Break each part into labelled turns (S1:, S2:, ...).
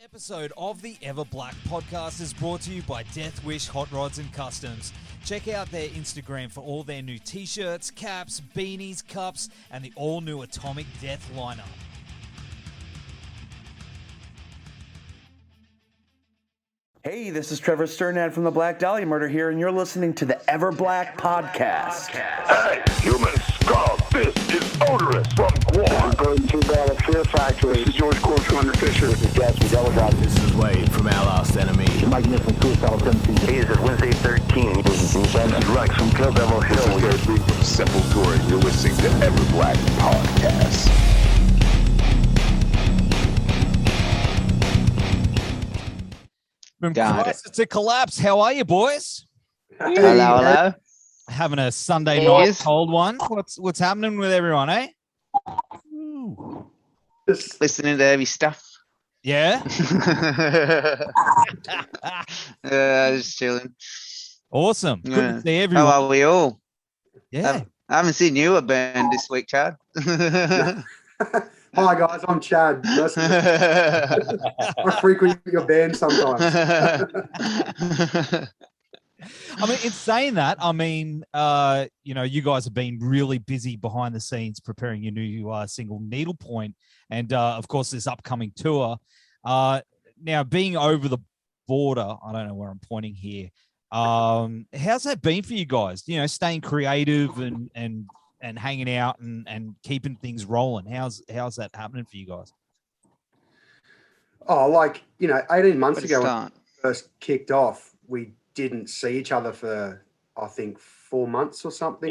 S1: Episode of the Everblack podcast is brought to you by Death Wish Hot Rods and Customs. Check out their Instagram for all their new t-shirts, caps, beanies, cups, and the all-new Atomic Death lineup.
S2: Hey, this is Trevor Sternad from the Black Dahlia Murder here, and you're listening to the Everblack podcast.
S3: Hey, humans, Carl, this is Odorous from Guam.
S4: Going to the Fear Factory.
S3: This is George Corey from Under Fisher.
S4: This is Jazz from Delegate.
S5: This is Wade from Our Last Enemy.
S4: Mike Nick from Suicidal Tendencies.
S3: Hey, this is Wednesday 13.
S4: This is
S3: Rex from Kill Devil Hill.
S6: This is Gary B from Sepultura, and you're listening to Everblack podcast.
S1: From crisis to collapse, how are you, boys?
S7: Hello.
S1: Having a Sunday night cold one. What's happening with everyone, eh?
S7: Just listening to heavy stuff.
S1: Yeah.
S7: Just chilling.
S1: Awesome. Good to see everyone.
S7: How are we all?
S1: Yeah.
S7: I haven't seen you at band this week, Chad.
S8: Hi guys, I'm Chad. I frequent your band sometimes.
S1: I mean, in saying that, you guys have been really busy behind the scenes preparing your new single Needlepoint, and of course this upcoming tour. Now, being over the border, I don't know where I'm pointing here. How's that been for you guys? You know, staying creative and hanging out and keeping things rolling. How's that happening for you guys?
S8: Oh, 18 months ago
S7: Start.
S8: when we first kicked off, we didn't see each other for, I think, 4 months or something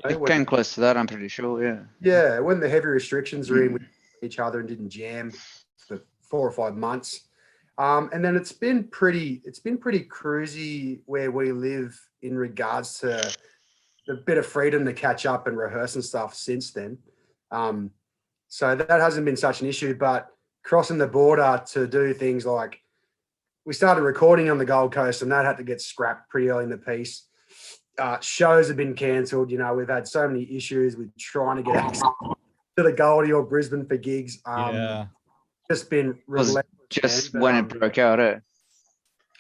S7: It came close to that, I'm pretty sure, yeah.
S8: Yeah, when the heavy restrictions were in, we saw each other and didn't jam for 4 or 5 months. And then it's been pretty cruisy where we live in regards to a bit of freedom to catch up and rehearse and stuff since then. So that hasn't been such an issue, but crossing the border to do things like we started recording on the Gold Coast and that had to get scrapped pretty early in the piece. Shows have been cancelled. You know, we've had so many issues with trying to get access to the Goldie or Brisbane for gigs. Just been relentless.
S7: When it broke out, eh?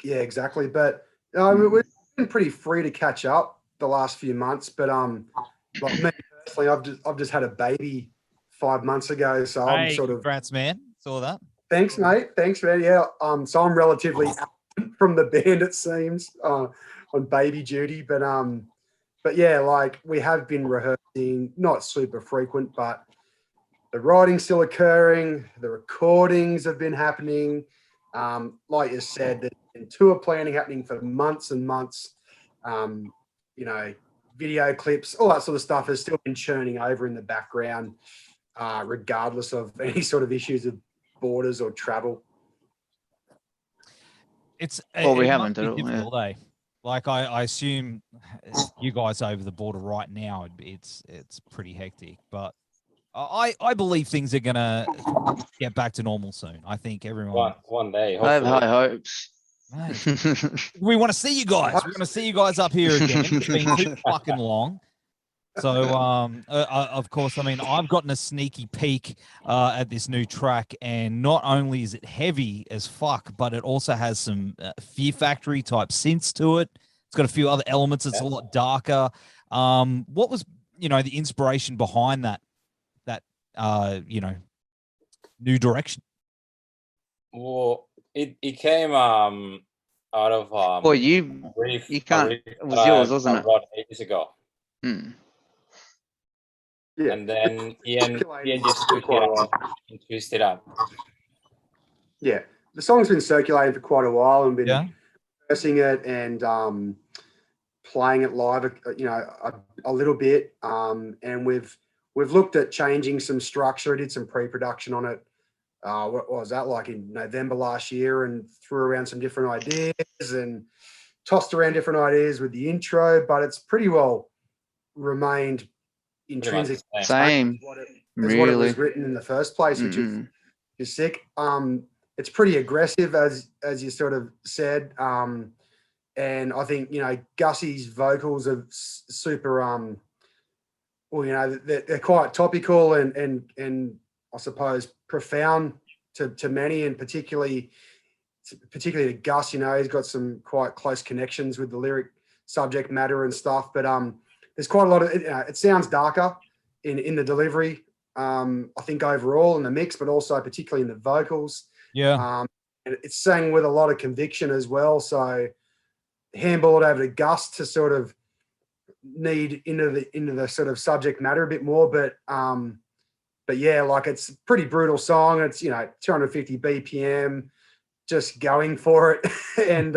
S8: Yeah, exactly. But we've been pretty free to catch up the last few months. But like me personally, I've just had a baby 5 months ago, so I'm sort of.
S1: Congrats, man. Saw that.
S8: Thanks, mate. Thanks, man. Yeah. So I'm relatively absent from the band, it seems, on baby duty. But yeah, like we have been rehearsing, not super frequent, but the writing's still occurring. The recordings have been happening. Like you said, there's been tour planning happening for months and months. Video clips, all that sort of stuff has still been churning over in the background, regardless of any sort of issues of borders or travel.
S7: We haven't at all.
S1: Difficult, eh? Like I assume you guys over the border right now, it's pretty hectic, but I believe things are gonna get back to normal soon. I think everyone
S9: one day.
S7: I have high hopes.
S1: We want to see you guys. We want to see you guys up here again. It's been too fucking long. So, of course, I mean, I've gotten a sneaky peek at this new track, and not only is it heavy as fuck, but it also has some Fear Factory type synths to it. It's got a few other elements. It's a lot darker. What was, the inspiration behind that new direction?
S9: Well, it came out of
S7: Well, you can't. It was yours, wasn't it?
S9: About 8 years ago.
S8: Yeah.
S9: And then Ian just took it and twisted it up.
S8: Yeah, the song's been circulating for quite a while and been rehearsing it and playing it live, a little bit. And we've looked at changing some structure. Did some pre-production on it. What was that, like in November last year, and threw around some different ideas and tossed around different ideas with the intro, but it's pretty well remained intrinsic.
S7: Same.
S8: What it
S7: Really?
S8: was written in the first place, which is sick. It's pretty aggressive, as you sort of said. And I think, Gussie's vocals are super, they're quite topical and I suppose profound to many, and particularly to Gus. You know, he's got some quite close connections with the lyric subject matter and stuff. But there's quite a lot of it sounds darker in the delivery. I think overall in the mix, but also particularly in the vocals.
S1: Yeah.
S8: And it's sang with a lot of conviction as well. So handball it over to Gus to sort of knead into the sort of subject matter a bit more. But yeah, like it's a pretty brutal song. It's 250 BPM, just going for it. And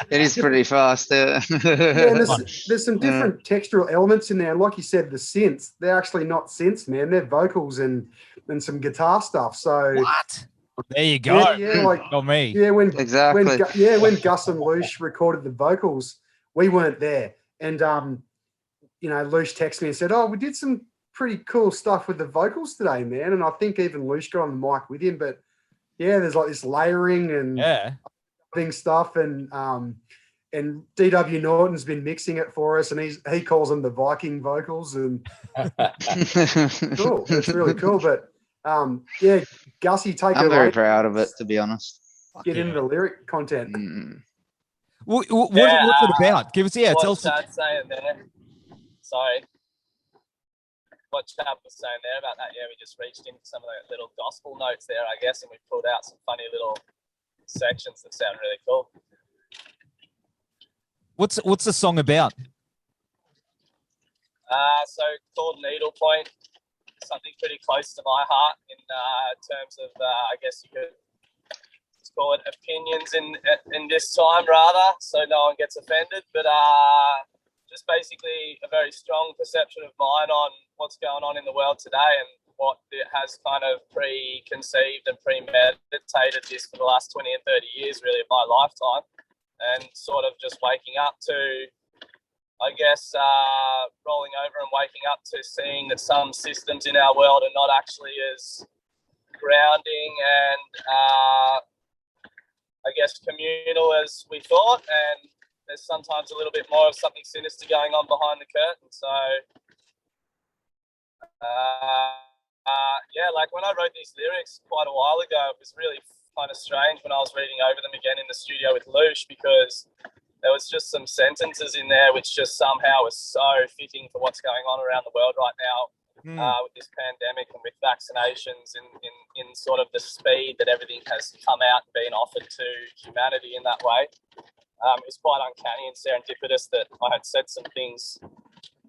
S7: it is pretty fast.
S8: yeah, there's some different textural elements in there. And like you said, the synths, they're actually not synths, man. They're vocals and some guitar stuff. So
S1: what? There you go.
S8: Yeah, like
S1: me.
S8: Yeah, when
S7: exactly.
S8: When Gus and Lush recorded the vocals, we weren't there. And Lush texted me and said, "Oh, we did some pretty cool stuff with the vocals today, man." And I think even Lush got on the mic with him. But yeah, there's like this layering and stuff, and DW Norton's been mixing it for us, and he calls them the Viking vocals, and cool. It's really cool. But yeah, Gussie, take it away.
S7: I'm very proud of it, to be honest.
S8: Get into the lyric content.
S1: What's it about? Give us, tell us.
S10: What Chad saying there? Sorry. What Chad was saying there about that, we just reached into some of the little gospel notes there, I guess, and we pulled out some funny little sections that sound really cool.
S1: What's the song about?
S10: So called Needlepoint, something pretty close to my heart in terms of, I guess you could call it opinions in this time rather, so no one gets offended, but just basically a very strong perception of mine on what's going on in the world today and what it has kind of preconceived and premeditated this for the last 20 and 30 years really of my lifetime, and sort of just waking up to, I guess, rolling over and waking up to seeing that some systems in our world are not actually as grounding and I guess communal as we thought, and there's sometimes a little bit more of something sinister going on behind the curtain. So like when I wrote these lyrics quite a while ago, it was really kind of strange when I was reading over them again in the studio with Lush, because there was just some sentences in there which just somehow was so fitting for what's going on around the world right now. With this pandemic and with vaccinations in sort of the speed that everything has come out and been offered to humanity in that way. It's quite uncanny and serendipitous that I had said some things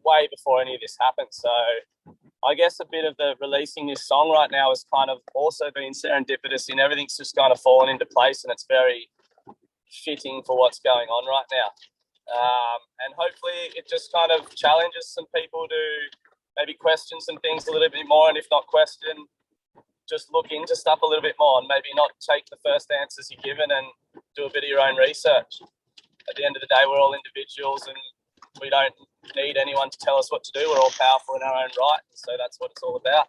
S10: way before any of this happened. So I guess a bit of the releasing this song right now has kind of also been serendipitous, and everything's just kind of fallen into place, and it's very fitting for what's going on right now. And hopefully it just kind of challenges some people to maybe question some things a little bit more, and if not question, just look into stuff a little bit more and maybe not take the first answers you're given and do a bit of your own research. At the end of the day, we're all individuals and we don't need anyone to tell us what to do. We're all powerful in our own right, and so that's what it's all about.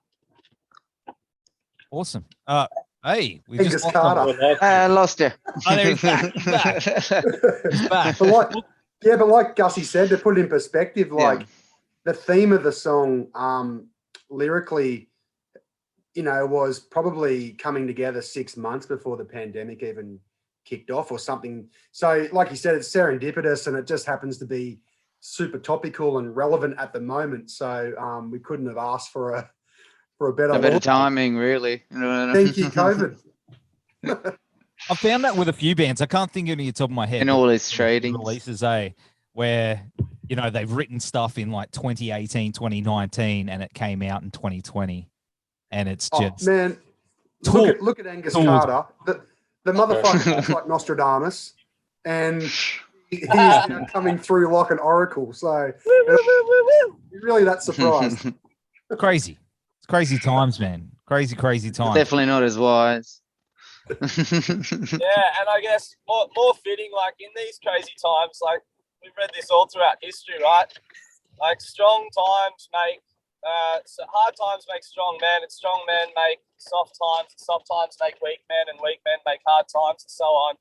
S1: Awesome. Hey, we
S8: just Carter.
S7: I lost you.
S1: Oh, there he's back. He's back.
S8: But like Gussie said, to put it in perspective, the theme of the song lyrically, was probably coming together 6 months before the pandemic even kicked off or something. So like you said, it's serendipitous and it just happens to be super topical and relevant at the moment. So we couldn't have asked for a better
S7: timing, really.
S8: Thank you, COVID.
S1: I found that with a few bands. I can't think of any at the top of my head.
S7: In all these trading
S1: releases, where they've written stuff in like 2018, 2019, and it came out in 2020, and it's just
S8: man. Look at Angus Carter. The motherfucker looks like Nostradamus, and he's coming through like an oracle. So really, that surprised.
S1: Crazy. It's crazy times, man. Crazy times.
S7: Definitely not as wise.
S10: Yeah, and I guess more fitting, like in these crazy times, like we've read this all throughout history, right? Like strong times make hard times make strong men, and strong men make soft times, and soft times make weak men, and weak men make hard times, and so on.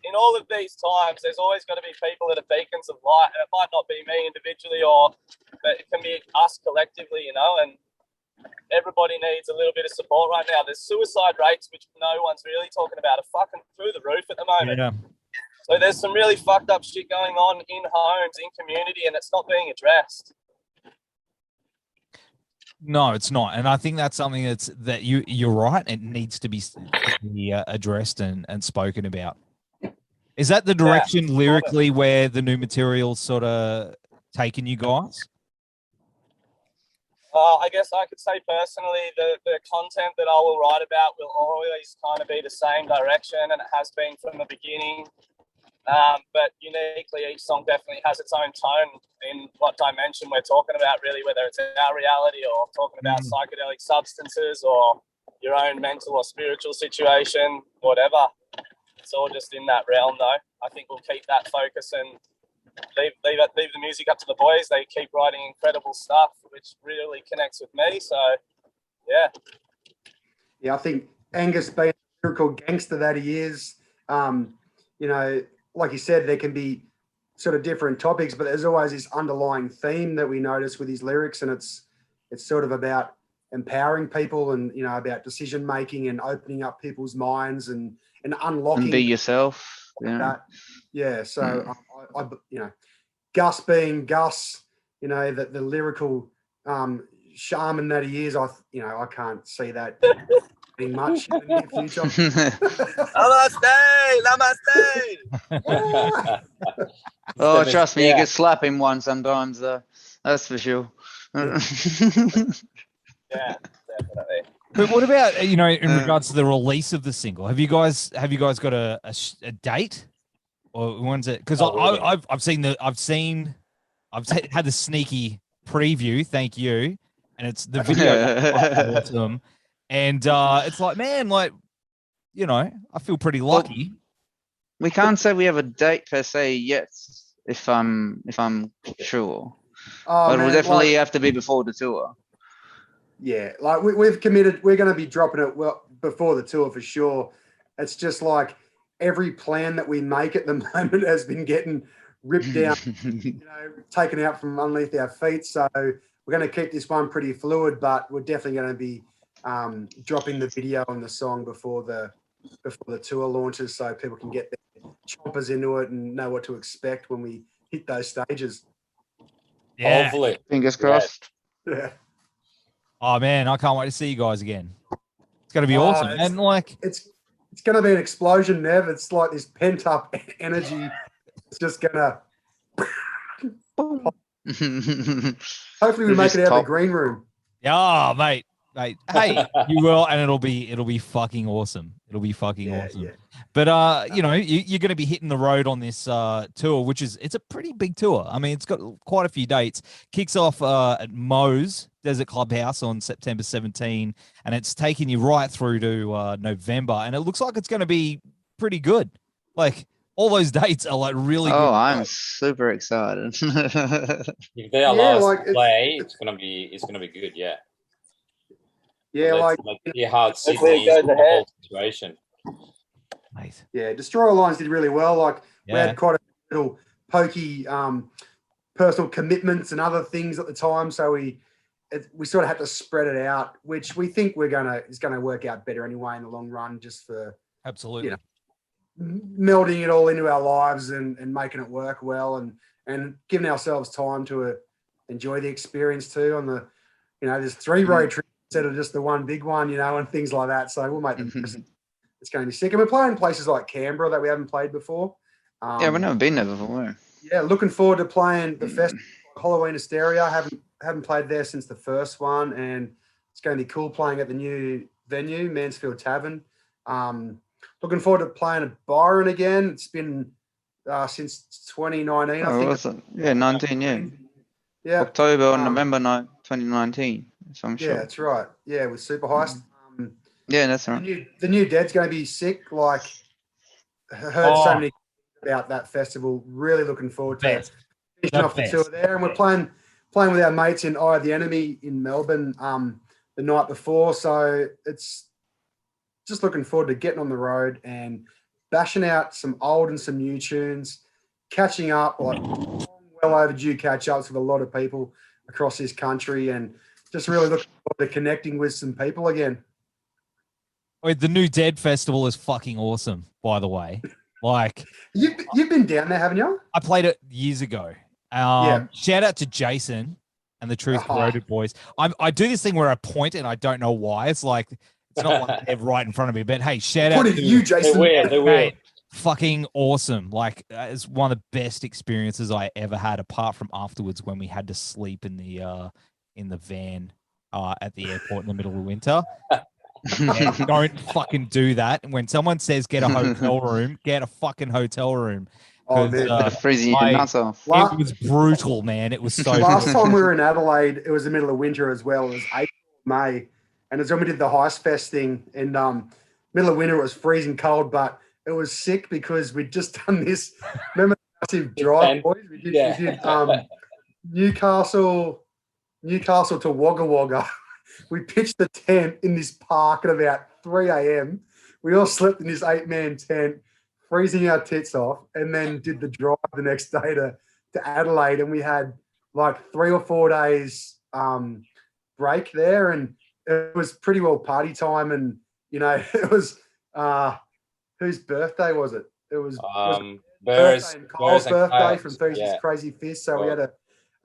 S10: In all of these times, there's always got to be people that are beacons of light, and it might not be me individually, but it can be us collectively, and everybody needs a little bit of support right now. There's suicide rates, which no one's really talking about, are fucking through the roof at the moment.
S1: Yeah.
S10: So there's some really fucked up shit going on in homes, in community, and it's not being addressed.
S1: No, it's not, and I think that's something that you're right. It needs to be addressed and spoken about. Is that the direction lyrically where the new material's sort of taken you guys?
S10: I guess I could say personally, the content that I will write about will always kind of be the same direction, and it has been from the beginning. But uniquely, each song definitely has its own tone in what dimension we're talking about, really, whether it's our reality or talking about psychedelic substances or your own mental or spiritual situation, whatever. It's all just in that realm, though. I think we'll keep that focus and leave the music up to the boys. They keep writing incredible stuff, which really connects with me. So, yeah.
S8: Yeah, I think Angus, being the lyrical gangster that he is, you know, like you said, there can be sort of different topics, but there's always this underlying theme that we notice with his lyrics, and it's sort of about empowering people and, you know, about decision making and opening up people's minds and unlocking.
S7: And be yourself. Yeah.
S8: Yeah. So I you know, Gus being Gus, you know, that the lyrical shaman that he is, I can't see that being much in the near future.
S10: Namaste.
S7: Oh, trust me, you get slap him one sometimes, though. That's for sure.
S10: Yeah, definitely.
S1: But what about, in regards to the release of the single? Have you guys got a date, or when's it? Because I've had the sneaky preview. Thank you, and it's the video awesome, and it's like, man, I feel pretty lucky.
S7: Well, we can't say we have a date per se yet, if I'm sure. But it will definitely have to be before the tour.
S8: Yeah, like we've committed, we're going to be dropping it before the tour for sure. It's just like every plan that we make at the moment has been getting ripped down, taken out from underneath our feet. So we're going to keep this one pretty fluid, but we're definitely going to be dropping the video and the song before the tour launches, so people can get their chompers into it and know what to expect when we hit those stages.
S1: Yeah.
S9: Hopefully.
S7: Fingers crossed.
S8: Yeah.
S1: Oh man, I can't wait to see you guys again. It's going to be awesome. And
S8: it's going to be an explosion, Nev. It's like this pent up energy. It's just going to. Hopefully, we make it out of the green room.
S1: Yeah, mate. Hey, you will, and it'll be fucking awesome. It'll be fucking awesome. Yeah. But you're going to be hitting the road on this tour, it's a pretty big tour. I mean, it's got quite a few dates. Kicks off at Moe's Desert Clubhouse on September 17, and it's taking you right through to November, and it looks like it's going to be pretty good. Like all those dates are like really good.
S7: Oh, I'm super excited.
S9: If they allow us to play, it's gonna be good. Yeah.
S8: Yeah,
S9: like how it's the whole situation.
S1: Nice.
S8: Yeah, Destroyer Lines did really well. Like we had quite a little pokey personal commitments and other things at the time, so we sort of had to spread it out, which we think is gonna work out better anyway in the long run, just for
S1: absolutely
S8: melding it all into our lives and making it work well and giving ourselves time to enjoy the experience too. On the there's 3 road trips instead of just the one big one, and things like that. So we'll make them. It's going to be sick. And we're playing places like Canberra that we haven't played before.
S7: Yeah, we've never been there before.
S8: Yeah, looking forward to playing the festival, Halloween Hysteria. Haven't played there since the first one, and it's going to be cool playing at the new venue, Mansfield Tavern. Looking forward to playing at Byron again. It's been since 2019. I think.
S7: 19. Yeah.
S8: Yeah.
S7: October or November 2019. So I'm sure.
S8: Yeah, that's right. Yeah, with Super Heist.
S7: Yeah, that's right.
S8: The new Dead's going to be sick. Like, heard so many about that festival. Really looking forward to finishing off the tour there. And we're playing with our mates in Eye of the Enemy in Melbourne the night before. So it's just looking forward to getting on the road and bashing out some old and some new tunes, catching up, like well overdue catch ups with a lot of people across this country, and just really looking forward to connecting with some people again.
S1: Wait, the New Dead Festival is fucking awesome, by the way. Like,
S8: you've been down there, haven't you?
S1: I played it years ago. Shout out to Jason and the Truth Corroded boys. I do this thing where I point and I don't know why. It's like it's not like they're right in front of me, but hey, shout out to
S8: you, Jason.
S9: They're weird.
S1: Fucking awesome. Like it's one of the best experiences I ever had, apart from afterwards when we had to sleep in the van at the airport in the middle of winter. Yeah, don't fucking do that. When someone says get a hotel room, get a fucking hotel room.
S7: Oh, man. Freezing your nuts off.
S1: It was brutal, man. It was so
S8: Last time we were in Adelaide, it was the middle of winter as well. It was April, May. And it's when we did the Heist Fest thing. And middle of winter, it was freezing cold, but it was sick because we'd just done this. Remember the massive drive, boys? We did Newcastle to Wagga Wagga. We pitched the tent in this park at about 3 a.m. We all slept in this 8-man tent, freezing our tits off, and then did the drive the next day to Adelaide. And we had like 3 or 4 days break there, and it was pretty well party time. And, you know, it was whose birthday was it? It was Kyle's birthday from Thursday's Crazy Fist. So we had a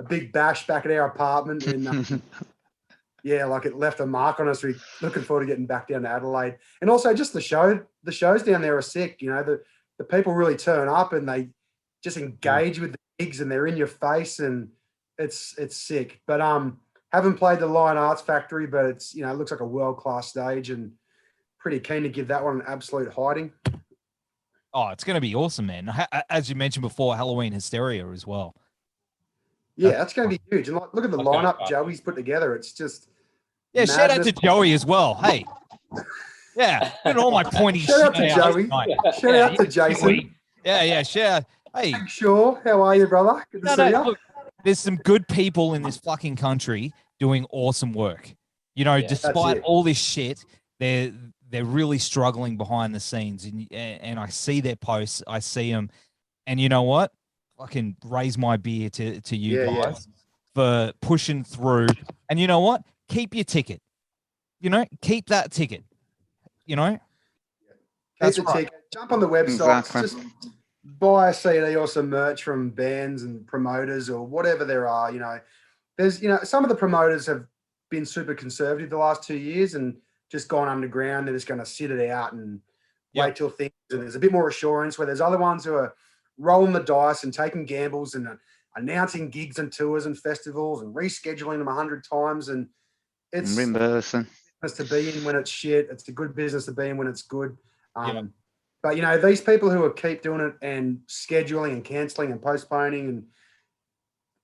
S8: big bash back at our apartment, and yeah, like it left a mark on us. We're looking forward to getting back down to Adelaide. And also just the shows down there are sick. You know, the people really turn up and they just engage with the gigs and they're in your face, and it's sick. But haven't played the Lion Arts Factory, but it's, you know, it looks like a world-class stage, and pretty keen to give that one an absolute hiding.
S1: Oh, it's going to be awesome, man. As you mentioned before, Halloween Hysteria as well.
S8: Yeah, that's going to be huge. And look at the lineup Joey's put together. It's just
S1: shout out to Joey as well. Hey, yeah, and all my pointy
S8: shout out to Joey. Shout out to Jason.
S1: Yeah, shout out. Hey,
S8: sure. How are you, brother? Good to see you.
S1: Look, there's some good people in this fucking country doing awesome work. You know, despite all this shit, they're really struggling behind the scenes, and I see their posts, I see them, and you know what? I can raise my beer to you guys for pushing through. And you know what? Keep your ticket. You know, keep that ticket. You know,
S8: that's right. Ticket. Jump on the website. Exactly. Just buy a CD or some merch from bands and promoters or whatever there are. You know, there's, you know, some of the promoters have been super conservative the last 2 years and just gone underground. They're just going to sit it out and wait till things. And there's a bit more assurance, where there's other ones who are rolling the dice and taking gambles and announcing gigs and tours and festivals and rescheduling them 100 times. And it's
S7: reimbursing
S8: to be in when it's shit. It's a good business to be in when it's good. But, you know, these people who keep doing it and scheduling and cancelling and postponing and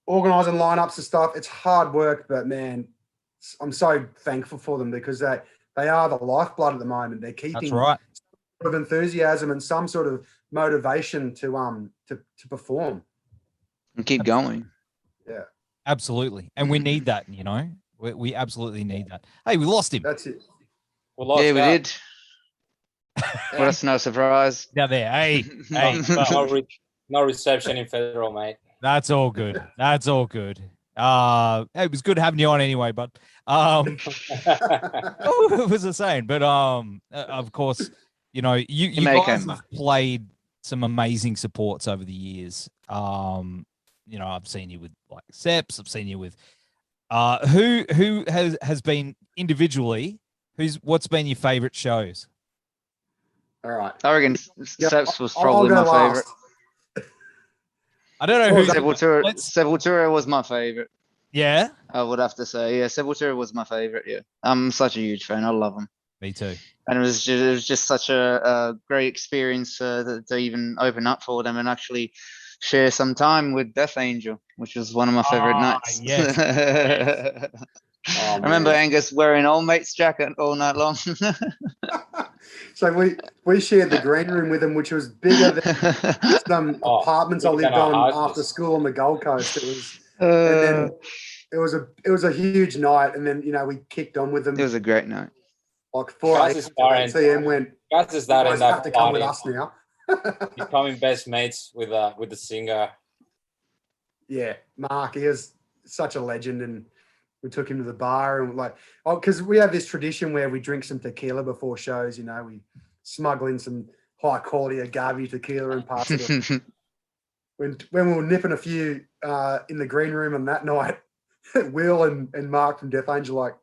S8: organising lineups and stuff, it's hard work. But, man, I'm so thankful for them, because they are the lifeblood at the moment. They're keeping some sort of enthusiasm and some sort of motivation to perform
S7: and keep going.
S8: Yeah,
S1: absolutely. And we need that, you know. We absolutely need that. Hey, we lost him.
S8: That's it.
S7: We did. Well, that's no surprise.
S1: Now there, hey.
S9: No reception in Federal, mate.
S1: That's all good. That's all good. It was good having you on anyway, but what was I saying? But of course, you know, you guys have played some amazing supports over the years. You know, I've seen you with like Seps. I've seen you with who has been individually. What's been your favorite shows?
S8: All right,
S7: I reckon Seps was probably my favorite.
S1: I don't know who.
S7: Sepultura was my favorite.
S1: Yeah,
S7: I would have to say, yeah, Sepultura was my favorite. Yeah, I'm such a huge fan. I love them.
S1: Me too.
S7: And it was just such a great experience to even open up for them and actually share some time with Death Angel, which was one of my favorite nights.
S1: Yes.
S7: I remember Angus wearing Old Mate's jacket all night long.
S8: So we shared the green room with him, which was bigger than some apartments I lived on after school on the Gold Coast. It was, and then it was a huge night, and then, you know, we kicked on with them.
S7: It was a great night.
S8: Like 4 a.m. went.
S9: Guys is that in that
S8: have to come with us now.
S9: Becoming best mates with the singer.
S8: Yeah, Mark, he is such a legend, and we took him to the bar and like, because we have this tradition where we drink some tequila before shows. You know, we smuggle in some high quality agave tequila and pass it on. When we were nipping a few in the green room on that night, Will and Mark from Death Angel like,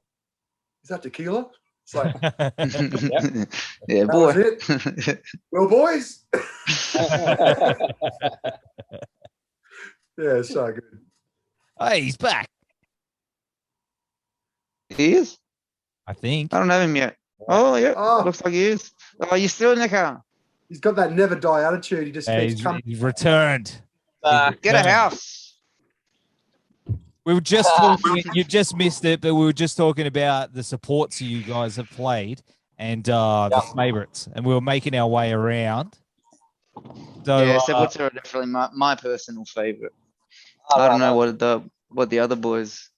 S8: is that tequila? It's like,
S7: yeah,
S8: that
S7: boy.
S8: was it. Well, boys. Yeah, it's so good.
S1: Hey, he's back.
S7: He is?
S1: I think.
S7: I don't have him yet. Oh, yeah.
S8: Oh.
S7: Looks like he is. Oh, you still in the car?
S8: He's got that never die attitude. He just keeps coming.
S1: He's returned.
S7: Get a house.
S1: We were just talking, you just missed it, but we were just talking about the supports you guys have played and the favorites, and we were making our way around. So,
S7: yeah, Sepultura are definitely my personal favorite. I don't know what the other boys.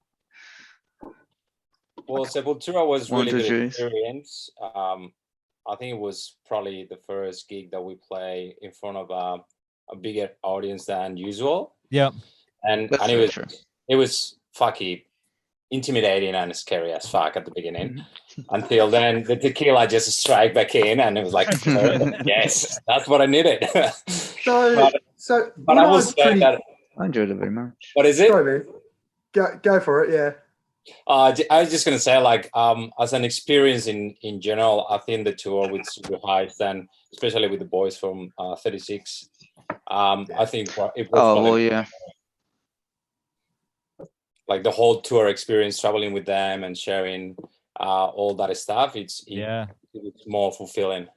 S9: Well, Sepultura was
S7: Want
S9: really
S7: to
S9: good
S7: choose?
S9: experience. I think it was probably the first gig that we play in front of a bigger audience than usual.
S1: Yep.
S9: And it was fucking intimidating and scary as fuck at the beginning. Until then, the tequila just strike back in, and it was like, yes, that's what I needed. But I will say that
S7: I enjoyed it very much.
S9: What is it?
S8: Sorry, man. Go for it. Yeah.
S9: I was just gonna say, like, as an experience in general, I think the tour with Super Heist, and especially with the boys from 36, I think it was like the whole tour experience, traveling with them and sharing all that stuff. It's more fulfilling.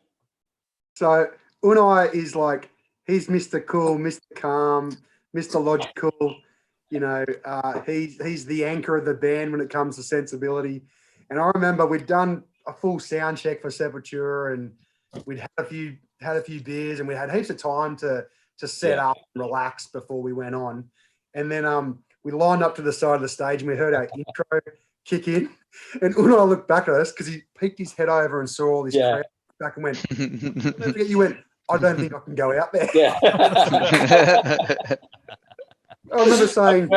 S8: So Unai is like, he's Mr. Cool, Mr. Calm, Mr. Logical. You know, he's the anchor of the band when it comes to sensibility. And I remember we'd done a full sound check for Sepultura, and we'd had a few beers, and we had heaps of time to set up and relax before we went on. And then we lined up to the side of the stage, and we heard our intro kick in. And Unai looked back at us because he peeked his head over and saw all this crowd back and went, don't forget, you went, I don't think I can go out there.
S9: Yeah.
S8: I remember saying,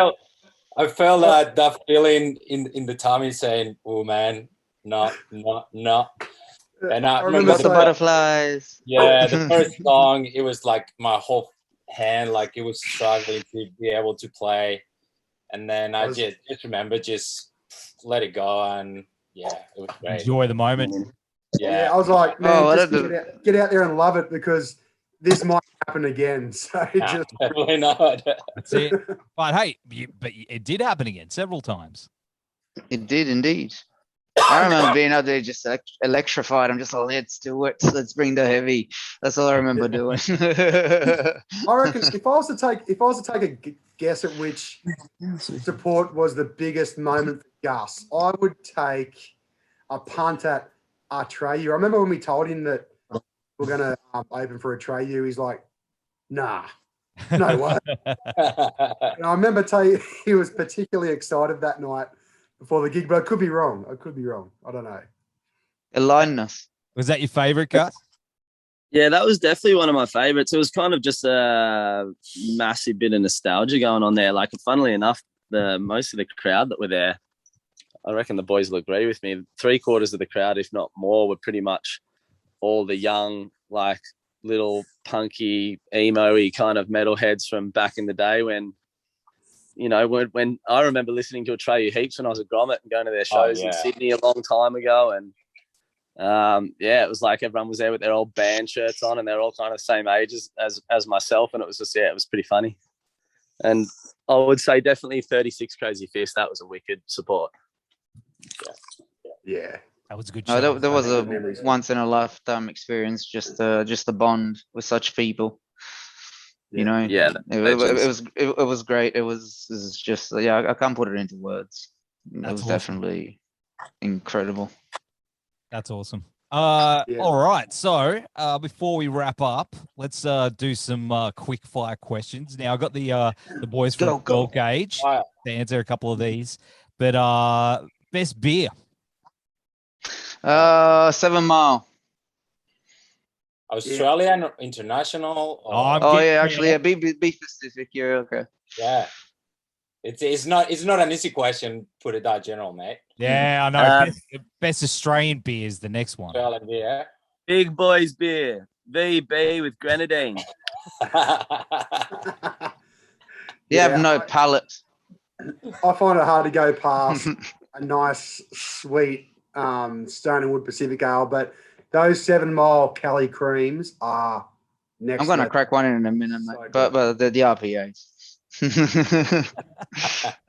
S9: I felt that feeling in the tummy, saying, "Oh man, no." And I remember
S7: the butterflies.
S9: Yeah, the first song, it was like my whole hand, like it was struggling to be able to play. And then I just remember just let it go, and it was great.
S1: Enjoy the moment.
S8: Yeah, I was like, man, just get out there and love it, because this might happen again. So just
S9: definitely not.
S1: That's it. But hey, but it did happen again several times.
S7: It did indeed. I remember being out there just electrified. I'm just like, let's do it. Let's bring the heavy. That's all I remember doing.
S8: I reckon if I was to take a guess at which support was the biggest moment for Gus, I would take a punt at Atreyu. I remember when we told him that we're going to open for Atreyu, he's like, nah, no way. And I remember he was particularly excited that night before the gig, but I could be wrong. I don't know.
S7: Alignedness.
S1: Was that your favorite, Gus?
S11: Yeah, that was definitely one of my favorites. It was kind of just a massive bit of nostalgia going on there. Like, funnily enough, most of the crowd that were there, I reckon the boys will agree with me, 3/4 of the crowd, if not more, were pretty much all the young, like, little punky, emo-y kind of metalheads from back in the day when, you know, when I remember listening to Atreyu heaps when I was a grommet and going to their shows in Sydney a long time ago. And it was like everyone was there with their old band shirts on, and they're all kind of the same age as myself. And it was just, it was pretty funny. And I would say definitely 36 Crazy Fist. That was a wicked support.
S8: Yeah.
S1: That was a good show.
S7: There was a once in a lifetime experience, just a bond with such people. You know, it was great. It was just, I can't put it into words. It was definitely incredible.
S1: That's awesome. All right. So before we wrap up, let's do some quick fire questions. Now, I got the boys from Gold Gauge to answer a couple of these, but best beer.
S7: 7 Mile.
S9: Australian or international?
S7: Actually, be specific. Yeah, okay.
S9: Yeah. It's not an easy question. Put it that general, mate.
S1: Yeah, I know. Best Australian beer is the next one.
S9: Australian beer.
S11: Big Boys beer. VB with grenadine.
S7: You have no palate.
S8: I find it hard to go past a nice, sweet Stone and Wood Pacific Ale, but those 7 Mile Cali creams are next.
S7: I'm gonna crack one in a minute, mate.
S8: So
S7: But the RPAs. The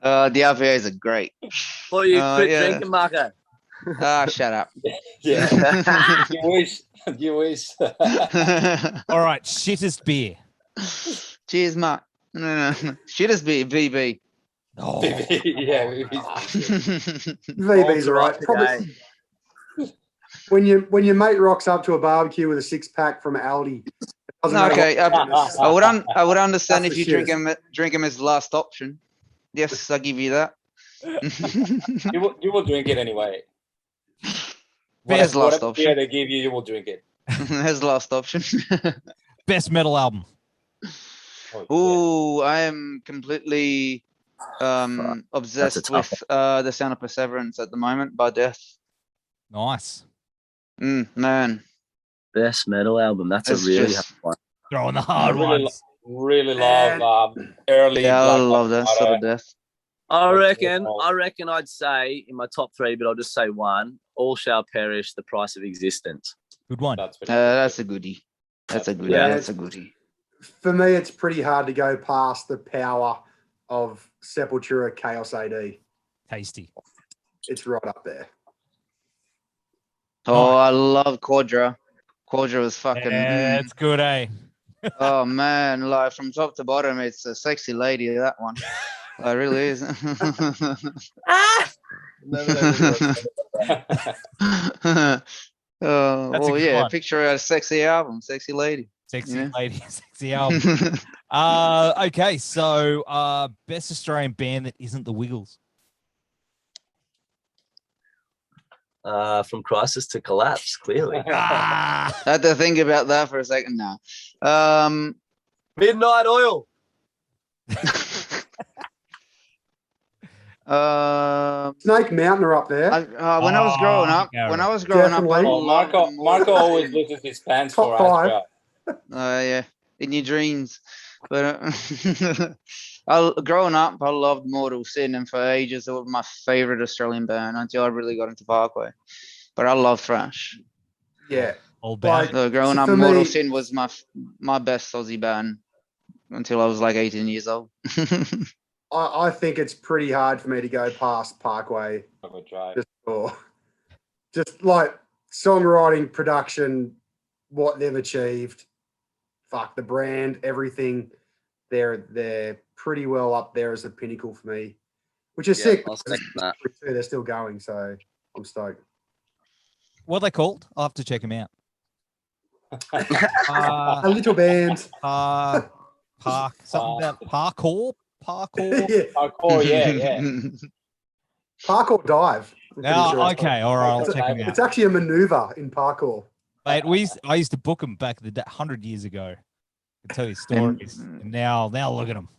S7: RPAs are great.
S11: Well, you quit drinking, Marco.
S7: Shut up.
S9: Yeah. You wish.
S1: All right, shittest beer.
S7: Cheers, Mark. No. Shittest beer, VB.
S1: Oh.
S9: Yeah.
S8: VB's all right. Probably when your mate rocks up to a barbecue with a 6-pack from Aldi.
S7: Okay, I would understand if you drink him as last option. Yes, I'll give you that.
S9: You will drink it anyway.
S7: Best last option.
S9: Beer they give you will drink it.
S7: As last option.
S1: Best metal album.
S7: Oh, I am completely obsessed with The Sound of Perseverance at the moment by Death.
S1: Nice.
S7: Man.
S11: Best metal album. That's
S7: It's
S11: a really
S7: just-
S11: hard one.
S1: Throwing the hard ones.
S9: Really love early.
S7: Yeah, I
S9: Black
S7: love that sort of Death.
S11: I reckon I'd say in my top 3, but I'll just say one. All Shall Perish, The Price of Existence.
S1: Good one.
S7: That's a goodie. That's a goodie.
S8: Yeah.
S7: That's a goodie.
S8: For me, it's pretty hard to go past the power of Sepultura Chaos AD.
S1: Tasty.
S8: It's right up there.
S7: Oh, I love Quadra. Quadra was fucking.
S1: Yeah, it's good, eh?
S7: Oh man, like from top to bottom, it's a sexy lady. That one, it really is. Oh yeah,
S1: one.
S7: picture a sexy album, sexy lady.
S1: Sexy lady, sexy album. Okay, so best Australian band that isn't the Wiggles.
S11: From Crisis to Collapse, clearly.
S7: I had to think about that for a second now.
S11: Midnight Oil.
S8: Snake Mountain are up there.
S7: When I was growing up,
S8: Definitely.
S9: Marco always loses his pants
S8: Top
S9: for
S8: 5.
S9: us.
S7: yeah, in your dreams. But growing up, I loved Mortal Sin, and for ages it was my favorite Australian band until I really got into Parkway. But I love thrash.
S8: Yeah.
S1: Old band.
S7: So growing up,
S8: for
S7: Mortal
S8: me-
S7: Sin was my best Aussie band until I was like 18 years old.
S8: I think it's pretty hard for me to go past Parkway. Just like songwriting, production, what they've achieved. Fuck the brand, everything. They're pretty well up there as a pinnacle for me, which is sick.
S11: I'll second that.
S8: They're still going, so I'm stoked.
S1: What are they called? I'll have to check them out.
S8: A little band.
S1: Something about parkour.
S8: Yeah.
S9: Parkour, yeah.
S8: Parkour dive. I'm pretty
S1: Oh,
S8: sure.
S1: okay, all right, I'll check them out.
S8: It's actually a maneuver in parkour.
S1: Mate, I used to book them back 100 years ago. I can tell you stories. And now look at them.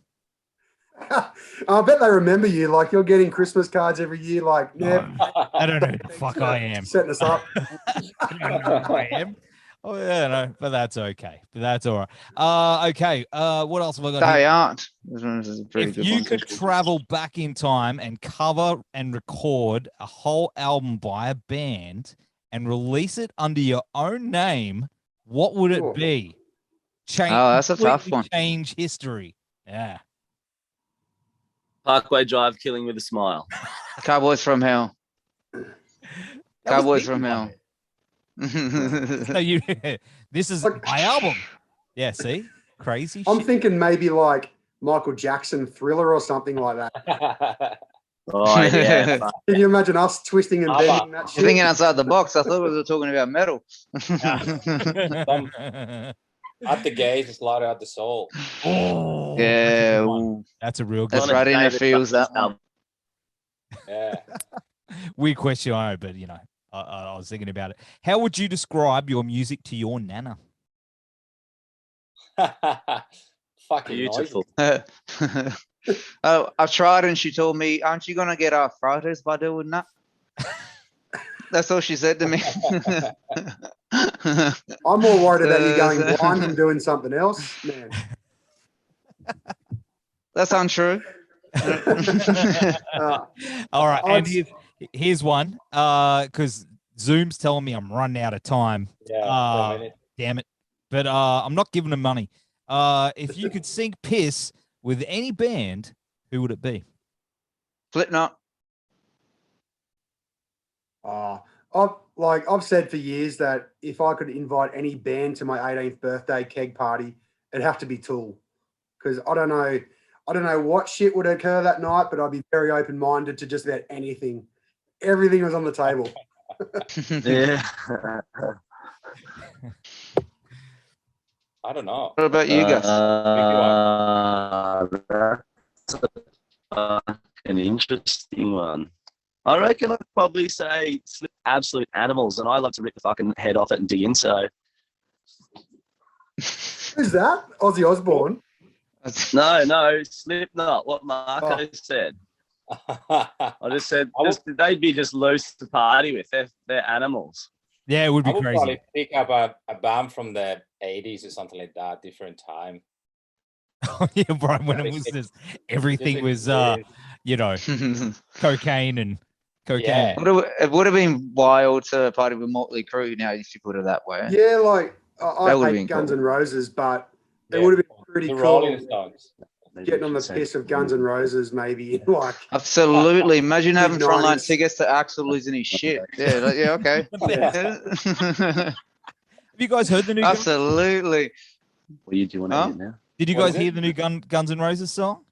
S8: I bet they remember you. Like you're getting Christmas cards every year. Like, yeah,
S1: I don't know who the fuck I am.
S8: setting us up.
S1: I don't know who I am. Oh yeah, no, but that's okay. But that's all right. Okay. What else have I got?
S7: They
S1: here?
S7: aren't. This is a pretty
S1: If
S7: good
S1: you
S7: one.
S1: could travel back in time and cover and record a whole album by a band and release it under your own name, what would it be?
S7: That's a tough
S1: completely
S7: one.
S1: Change history. Yeah.
S11: Parkway Drive, Killing with a Smile.
S7: Cowboys from Hell. Cowboys
S1: thinking
S7: from
S1: about
S7: Hell.
S1: So this is my album. Yeah, see? Crazy
S8: I'm
S1: shit.
S8: thinking maybe like Michael Jackson Thriller or something like that.
S11: Oh, yeah.
S8: Can you imagine us twisting and bending that
S7: You're
S8: shit?
S7: thinking outside the box. I thought we were talking about metal.
S9: At the gaze, it's louder at the soul.
S1: Oh,
S7: Yeah,
S1: that's a real good
S7: that's
S1: one.
S7: right in the feels. That one.
S9: Yeah.
S1: Weird question, I know, but you know, I was thinking about it. How would you describe your music to your nana?
S9: Fucking
S11: Beautiful.
S9: noisy.
S7: I've tried, and she told me, "Aren't you gonna get arthritis by doing that?" That's all she said to me.
S8: I'm more worried about you going blind and doing something else, man.
S7: That's untrue.
S1: All right, and here's one. Because Zoom's telling me I'm running out of time.
S9: Yeah.
S1: Damn it. But I'm not giving them money. If you could sing piss with any band, who would it be?
S7: Slipknot.
S8: I've said for years that if I could invite any band to my 18th birthday keg party, it'd have to be Tool. Because I don't know what shit would occur that night, but I'd be very open-minded to just about anything. Everything was on the table.
S11: Yeah.
S9: I don't know.
S7: What about you guys?
S11: That's an interesting one. I reckon I'd probably say Absolute Animals, and I love to rip the fucking head off it and dig in. So
S8: who's that? Ozzy Osbourne?
S11: No, Slipknot. What Marco said. I just said they'd be just loose to party with. They're animals.
S1: Yeah, it would be
S9: I would
S1: crazy.
S9: probably pick up a band from the 80s or something like that, different time.
S1: Oh, yeah, Brian, when it was just everything was, cocaine and cocaine.
S9: Yeah.
S7: It would have been wild to party with Motley Crue now, if you put it that way.
S8: Yeah, like I hate Guns N' Roses, but it would have been pretty cool. Getting on the piss of Guns N' Roses, maybe. Like
S7: absolutely. Imagine having frontline tickets to Axl losing his shit. Yeah, okay.
S1: Have you guys heard the new?
S7: Absolutely.
S11: What do you want to hear now?
S1: Did you guys hear the new Guns N' Roses song?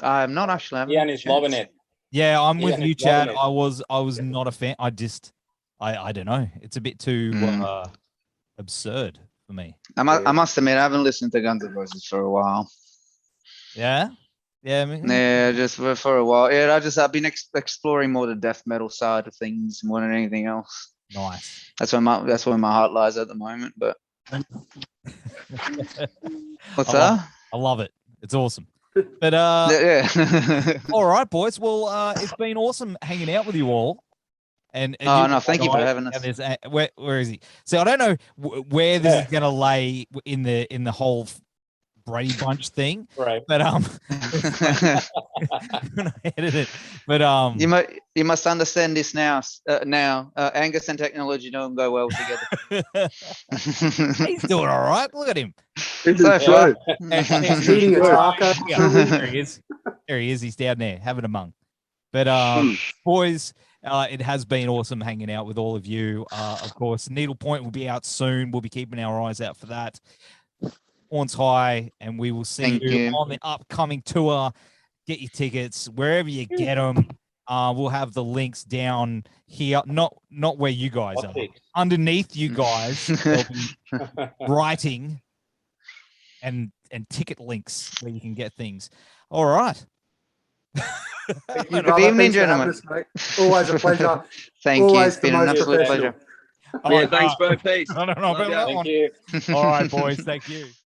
S7: I'm not actually.
S9: Yeah, and he's loving it.
S1: Yeah, I'm with you, Chad. I was not a fan. I don't know. It's a bit too absurd for me.
S7: I must admit, I haven't listened to Guns N' Roses for a while.
S1: Yeah,
S7: just for a while. Yeah, I've been exploring more the death metal side of things more than anything else.
S1: Nice.
S7: That's where my heart lies at the moment. But what's that?
S1: I love it. It's awesome. But
S7: yeah.
S1: All right, boys. Well, it's been awesome hanging out with you all. And
S7: thank you for having us.
S1: Where is he? So I don't know where this is going to lay in the whole Brady Bunch thing,
S9: right?
S1: But when I edit it, but
S7: you must understand this now. Angus and technology don't go well together.
S1: He's doing all right. Look at him.
S8: He's eating a taco.
S1: There he is. There he is. He's down there having a mung. But boys, it has been awesome hanging out with all of you. Of course, Needlepoint will be out soon. We'll be keeping our eyes out for that. Horns high, and we will see you on the upcoming tour. Get your tickets wherever you get them. We'll have the links down here, not where you guys are. Underneath you guys, there'll be writing and ticket links where you can get things. All right.
S7: Good evening, gentlemen.
S8: Always a pleasure.
S7: Thank you. It's been an absolute pleasure.
S11: Yeah, thanks, bro. Peace.
S1: No.
S9: Thank you.
S1: All right, boys. Thank you.